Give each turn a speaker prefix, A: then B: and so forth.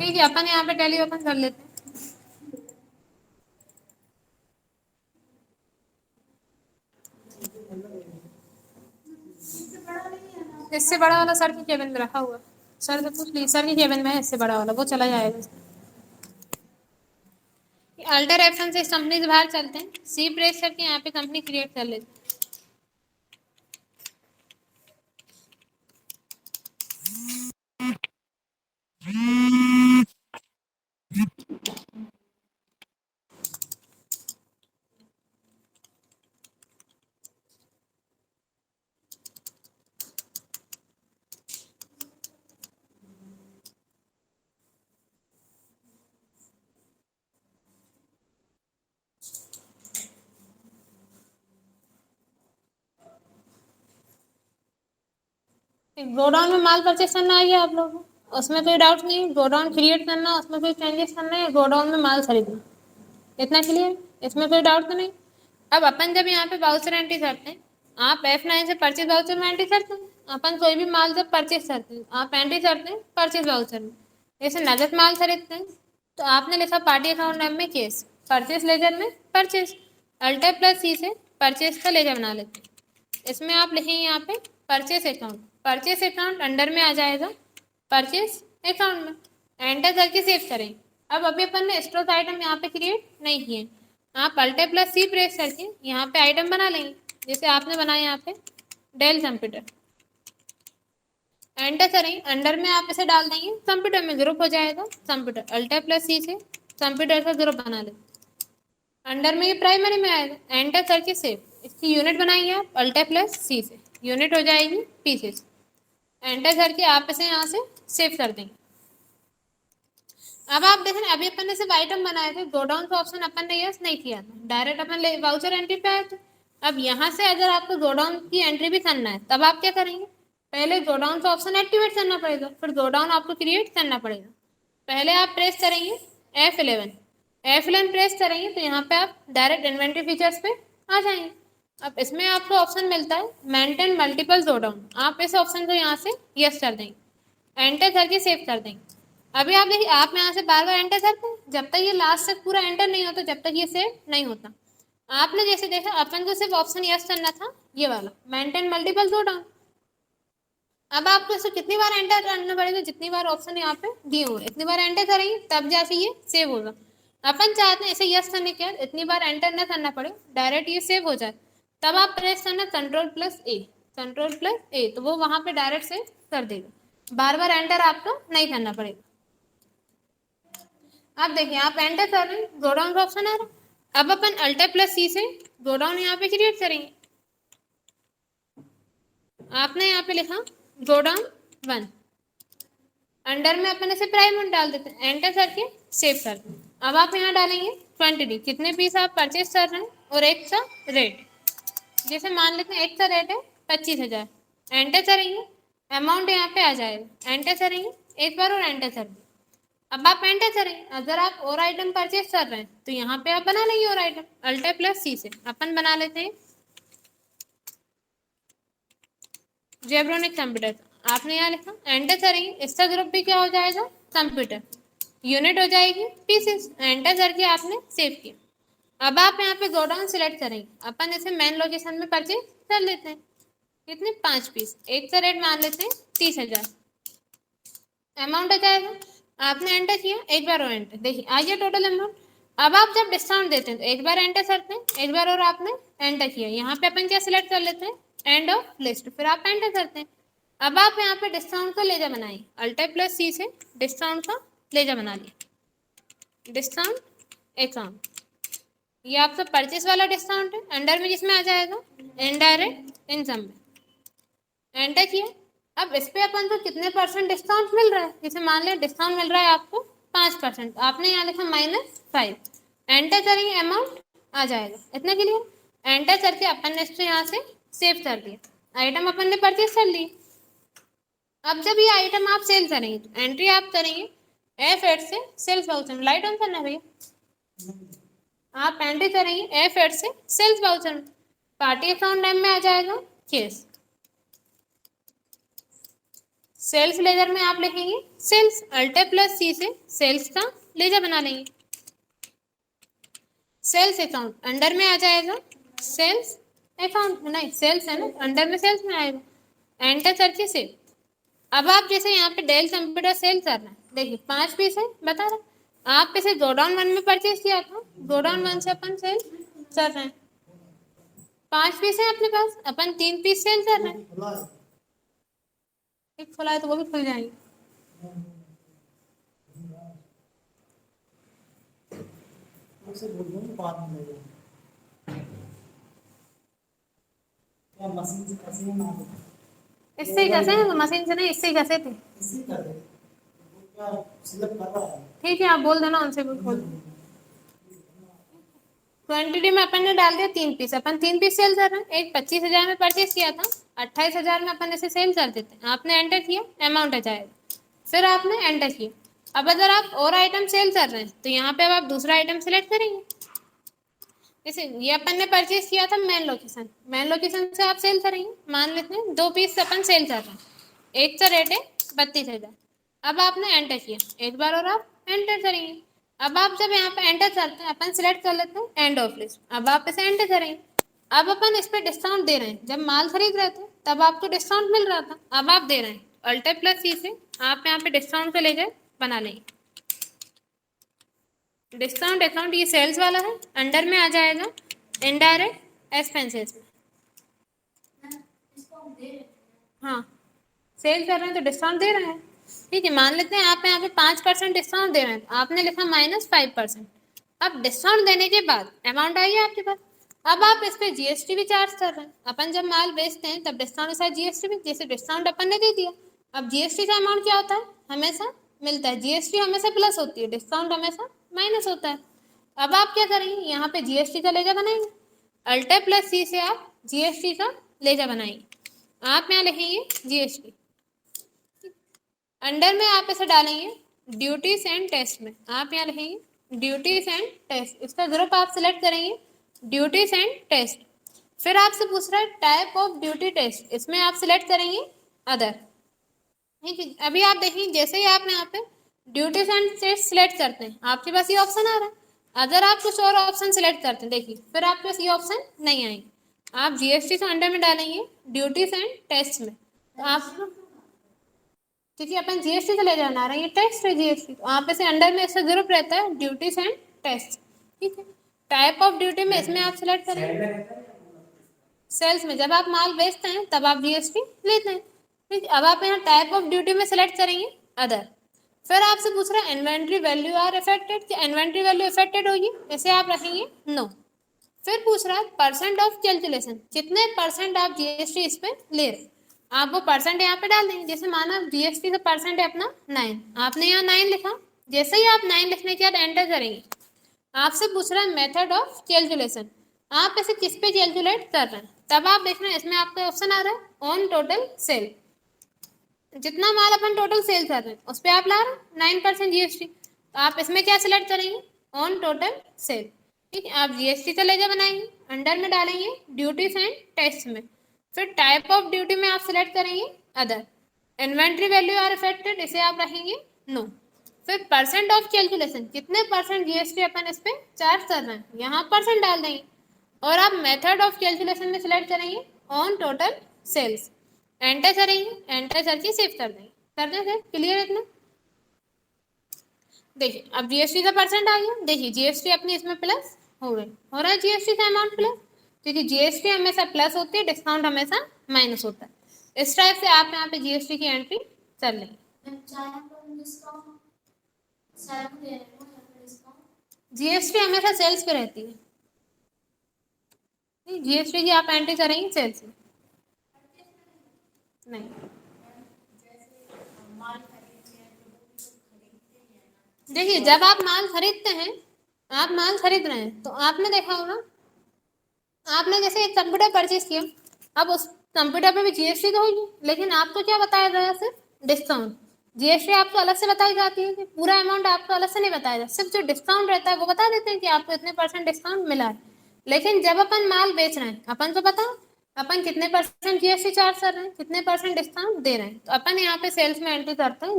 A: ठीक है, अपन यहाँ पे टैली ओपन कर लेते हैं। इससे बड़ा वाला सर की केबिन में रखा हुआ है, सर से पूछ ली, सर की केबिन में है इससे बड़ा वाला, वो चला जाएगा। अल्टर F1 से इस कंपनी से बाहर चलते हैं, सी प्रेस करके यहाँ पे कंपनी क्रिएट कर लेते हैं। गोडाउन में माल परचेस करना आ गया आप लोगों को, उसमें कोई डाउट नहीं। गोडाउन क्रिएट करना, उसमें कोई चेंजेस करना है, गोडाउन में माल खरीदना, इतना क्लियर, इसमें कोई डाउट तो नहीं। अब अपन जब यहाँ पे वाउचर एंट्री करते हैं, आप F9 से परचेज वाउचर में एंट्री करते हैं। अपन कोई भी माल जब परचेज करते हैं, आप एंट्री करते हैं परचेज वाउचर में। जैसे नगद माल खरीदते हैं तो आपने लिखा पार्टी अकाउंट नेम में केस, परचेज लेजर में परचेज, अल्टर प्लस सी से परचेज का लेजर बना लेते हैं। इसमें आप लिखेंगे यहाँ पे purchase account, purchase account under में आ जाएगा परचेज अकाउंट में, एंटर करके सेव करें। अब अभी अपन ने स्टॉक आइटम यहाँ पे क्रिएट नहीं किए, आप अल्टर प्लस सी प्रेस करके यहाँ पे आइटम बना लेंगे। जैसे आपने बनाया यहाँ पे डेल कंप्यूटर, एंटर करें, अंडर में आप इसे डाल देंगे, कंप्यूटर में ग्रुप हो जाएगा कंप्यूटर, अल्टर प्लस सी से कंप्यूटर का ग्रुप बना लें, अंडर में ये प्राइमरी में आएगा, एंटर करके सेव। इसकी यूनिट बनाएंगे आप अल्टर प्लस सी से, यूनिट हो जाएगी पीसेस, एंटर करके आप इसे यहाँ से सेव कर देंगे। अब आप देखें, अभी अपन ने सिर्फ आइटम बनाए थे, गोडाउन का ऑप्शन अपन ने यस नहीं किया था, डायरेक्ट अपन वाउचर एंट्री पे आए थे। अब यहाँ से अगर आपको गोडाउन की एंट्री भी करना है, तब आप क्या करेंगे, पहले गोडाउन का ऑप्शन एक्टिवेट करना पड़ेगा, फिर गोडाउन आपको क्रिएट करना पड़ेगा। पहले आप प्रेस करेंगे F11 प्रेस करेंगे तो यहाँ पे आप डायरेक्ट इन्वेंट्री फीचर्स पे आ जाएंगे। अब इसमें आपको ऑप्शन मिलता है मेंटेन मल्टीपल गोडाउन, आप इस ऑप्शन को यहाँ से यस कर देंगे, एंटर करके सेव कर देंगे। अभी आप देखिए, आप यहाँ से बार बार एंटर करते हैं, जब तक ये लास्ट तक पूरा एंटर नहीं होता, जब तक ये सेव नहीं होता। आपने जैसे देखा, अपन को सिर्फ ऑप्शन यस करना था, ये वाला मेंटेन मल्टीपल गोडाउन। अब आपको इसे कितनी बार एंटर करना पड़ेगा, जितनी बार ऑप्शन यहाँ पे दिए हुए इतनी बार एंटर करेंगे तब जाके ये सेव होगा। अपन चाहते हैं इसे यस करने के बाद इतनी बार एंटर ना करना पड़े, डायरेक्ट ये सेव हो जाए, तब आप प्रेस करना कंट्रोल प्लस ए, तो वो वहां पे डायरेक्ट सेव कर देगा, बार बार एंटर आपको नहीं करना पड़ेगा। आप देखिए, आप एंटर कर रहे हैं, गोडाउन का ऑप्शन आ रहा है। अब अपन अल्टर प्लस सी से गोडाउन यहाँ पे क्रिएट करेंगे। आपने यहाँ पे लिखा गोडाउन 1, अंडर में अपन इसे प्राइम डाल देते हैं, एंटर करके सेव कर दें। अब आप यहाँ डालेंगे क्वांटिटी, कितने पीस आप परचेज कर रहे हैं और एक का रेट, जैसे मान लेते हैं एक का रेट है 25,000, एंटर करेंगे, अमाउंट यहाँ पे आ जाएगा, एंटर करेंगे एक बार और एंटर करेंगे। अब आप एंटर करेंगे, अगर आप और आइटम परचेज कर रहे हैं तो यहाँ पे आप बना लेंगे और आइटम, अल्टर प्लस सी से अपन बना लेते हैं जेब्रोनिक कंप्यूटर। आपने यहाँ लिखा, एंटर करेंगे, इसका ग्रुप भी क्या हो जाएगा, कंप्यूटर, यूनिट हो जाएगी पीसेस, एंटर करके आपने सेव किया। अब आप यहाँ पे गोडाउन सिलेक्ट करेंगे, अपन इसे मेन लोकेशन में परचेज कर लेते हैं, कितने 5 पीस, एक का रेट मान लेते हैं 30,000, अमाउंट आ जाएगा, आपने एंटर किया, एक बार और एंटर, देखिए आ गया टोटल अमाउंट। अब आप जब डिस्काउंट देते हैं तो एक बार एंटर करते हैं, एक बार और आपने एंटर किया, यहाँ पे अपन क्या सिलेक्ट कर लेते हैं, एंड ऑफ लिस्ट, फिर आप एंटर करते हैं। अब आप यहाँ पे डिस्काउंट का लेजर बनाइए, अल्टर प्लस सी से डिस्काउंट का लेजर बना लिया, डिस्काउंट अकाउंट, ये आपका परचेस वाला डिस्काउंट है, अंडर में जिसमें आ जाएगा इनडायरेक्ट इनकम में, एंटर किया। अब इस पे अपन को कितने परसेंट डिस्काउंट मिल रहा है, जैसे मान लिया डिस्काउंट मिल रहा है आपको 5%, आपने यहाँ लिखा -5, एंटर करेंगे, अमाउंट आ जाएगा, इतना क्लियर, एंटर करके अपन ने इसको यहाँ से सेव कर दिया, आइटम अपन ने परचेज कर ली। अब जब ये आइटम आप सेल करेंगे तो एंट्री आप करेंगे F8 से सेल्स वाउचर, लाइट ऑन करना भैया, आप एंट्री करेंगे F8 से सेल्स वाउचर में, पार्टी अकाउंट नेम में आ जाएगा केस, सेल्स लेजर में आप लिखेंगे सेल्स, अल्टर प्लस सी से सेल्स का लेजर बना लेंगे। सेल्स अकाउंट अंडर में आ जाएगा सेल्स अकाउंट, नहीं सेल्स है ना, अंडर में सेल्स में आएगा, एंटर करके सेव। अब आप जैसे यहाँ पे डेल कंप्यूटर सेल करना है, देखिए 5 पीस है बता रहा, आप इसे गोडाउन 1 में परचेज किया था, गोडाउन 1 से अपन सेल कर रहे हैं, 5 पीस है अपने पास, अपन 3 पीस सेल कर रहे हैं, एक खुला है तो वो भी खुल जाएंगे। इससे ही कैसे हैं, मशीन से नहीं, इससे ही कैसे थे, ठीक है आप बोल देना उनसे भी खोल। क्वांटिटी में अपन ने डाल दिया 3 पीस, अपन 3 पीस सेल कर रहे हैं, एक 25,000 में परचेज किया था, 28,000 में अपन इसे सेल कर देते हैं, आपने एंटर किया अमाउंट आ जाएगा, फिर आपने एंटर किया। अब अगर आप और आइटम सेल कर रहे हैं तो यहाँ पे अब आप दूसरा आइटम सेलेक्ट करेंगे, जैसे ये अपन ने परचेज किया था मेन लोकेशन, मेन लोकेशन से आप सेल करेंगे, मान लेते हैं 2 पीस अपन सेल कर रहे हैं, एक का रेट है 32,000, अब आपने एंटर किया एक बार और आप एंटर करेंगे। अब आप जब यहाँ पे एंटर करते हैं अपन सिलेक्ट कर लेते हैं एंड ऑफ लिस्ट, अब आप इसे एंटर करेंगे। अब अपन इस पर डिस्काउंट दे रहे हैं, जब माल खरीद रहे थे तब आपको डिस्काउंट मिल रहा था, अब आप दे रहे हैं अल्टर प्लस सी से आप यहाँ पे डिस्काउंट को लेकर बना लेंगे। डिस्काउंट अकाउंट ये सेल्स वाला है, अंडर में आ जाएगा इनडायरेक्ट एक्सपेंसेस में, हाँ सेल कर रहे हैं तो डिस्काउंट दे रहे हैं, ठीक है मान लेते हैं आप यहाँ पे 5% डिस्काउंट दे रहे हैं, आपने लिखा -5%। अब डिस्काउंट देने के बाद अमाउंट आई है आपके पास, अब आप इस पे जीएसटी भी चार्ज कर रहे हैं, अपन जब माल बेचते हैं तब डिस्काउंट के साथ जीएसटी भी, जैसे डिस्काउंट अपन ने दे दिया, अब जीएसटी का अमाउंट क्या होता है हमेशा मिलता है, जीएसटी हमेशा प्लस होती है, डिस्काउंट हमेशा माइनस होता है। अब आप क्या करेंगे यहाँ पे जीएसटी का लेजा बनाएंगे, अल्टर प्लस सी से आप जीएसटी का लेजा बनाएंगे, आप यहाँ लिखेंगे जीएसटी, अंडर में आप इसे डालेंगे ड्यूटीज एंड टेस्ट में, आप यहाँ लिखेंगे ड्यूटीज एंड टेस्ट, इसका ग्रुप आप सिलेक्ट करेंगे ड्यूटीज एंड टेस्ट। फिर आपसे पूछ रहा है टाइप ऑफ ड्यूटी टेस्ट, इसमें आप सिलेक्ट करेंगे अदर, ठीक है। अभी आप देखेंगे जैसे ही आप यहाँ पे ड्यूटीज एंड टेस्ट सिलेक्ट करते हैं आपके पास ये ऑप्शन आ रहा है, अगर आप कुछ और ऑप्शन सिलेक्ट करते हैं देखिए फिर आपके पास ये ऑप्शन नहीं आएंगे, आप जीएसटी को अंडर में डालेंगे ड्यूटीज एंड टेस्ट में, तो आप क्योंकि अपन जीएसटी से ले जाना रहे हैं, टेस्ट है जीएसटी, तो आप इसे अंडर में इसका ग्रुप रहता है ड्यूटीज एंड टेस्ट, ठीक है। टाइप ऑफ ड्यूटी में इसमें आप सिलेक्ट करेंगे सेल्स में, जब आप माल बेचते हैं तब आप जीएसटी लेते हैं, ठीक है। अब आप यहाँ टाइप ऑफ ड्यूटी में सिलेक्ट करेंगे अदर, फिर आपसे पूछ रहा है इन्वेंट्री वैल्यू आर अफेक्टेड, क्या इन्वेंट्री वैल्यू अफेक्टेड होगी, इसे आप रखेंगे नो। फिर पूछ रहा है परसेंट ऑफ कैलकुलेशन, कितने परसेंट आप जीएसटी इस पे ले रहे हैं, आप वो परसेंट यहाँ पे डाल देंगे, जैसे माना जीएसटी का परसेंट है अपना 9, आपने यहाँ 9 लिखा, जैसे ही आप 9 लिखने के बाद एंटर करेंगे आपसे पूछ रहा है मेथड ऑफ कैलकुलेशन, आप इसे किस पे कैलकुलेट कर रहे हैं, तब आप देख रहे हैं इसमें आपका ऑप्शन आ रहा है ऑन टोटल सेल, जितना माल अपन टोटल सेल कर रहे हैं उस पर आप ला रहे हैं 9% जीएसटी, तो आप इसमें क्या सिलेक्ट करेंगे ऑन टोटल सेल, ठीक है। आप जीएसटी का लेजर बनाएंगे, अंडर में डालेंगे ड्यूटीज एंड टेस्ट में, फिर टाइप ऑफ ड्यूटी में आप सिलेक्ट करेंगे other, inventory value are affected इसे आप रखेंगे नो, फिर परसेंट ऑफ कैलकुलेशन कितने परसेंट जीएसटी अपन इस पे चार्ज कर रहे हैं यहाँ परसेंट डाल देंगे, और आप मेथड ऑफ कैलकुलेशन में सिलेक्ट करेंगे ऑन टोटल सेल्स, एंटर करेंगे, एंटर करके सेव कर देंगे, कर दें सर क्लियर है इतना। देखिए अब जीएसटी का परसेंट आ गया, देखिए जीएसटी अपनी इसमें प्लस हो गई, हो रहा है जीएसटी का अमाउंट प्लस, क्योंकि जीएसटी हमेशा प्लस होती है, डिस्काउंट हमेशा माइनस होता है, इस टाइप से आप यहाँ पे जीएसटी की एंट्री कर लेंगे। जीएसटी हमेशा सेल्स पे रहती है, जीएसटी की आप एंट्री करेंगे सेल्स में, नहीं देखिए जब आप माल खरीदते हैं, आप माल खरीद रहे हैं तो आपने देखा होगा, आपने जैसे एक कंप्यूटर परचेज किया, अब उस कंप्यूटर पे भी जीएसटी तो होगी, लेकिन आपको क्या बताया गया सिर्फ डिस्काउंट, जीएसटी आपको अलग से बताई जाती है कि पूरा अमाउंट आपको अलग से नहीं बताया जाता, सिर्फ जो डिस्काउंट रहता है वो बता देते हैं कि आपको इतने % डिस्काउंट मिला है, लेकिन जब अपन माल बेच रहे हैं अपन को पता अपन कितने परसेंट जीएसटी चार्ज कर रहे हैं, कितने परसेंट डिस्काउंट दे रहे हैं, तो अपन यहाँ पे सेल्स में एंट्री करते हैं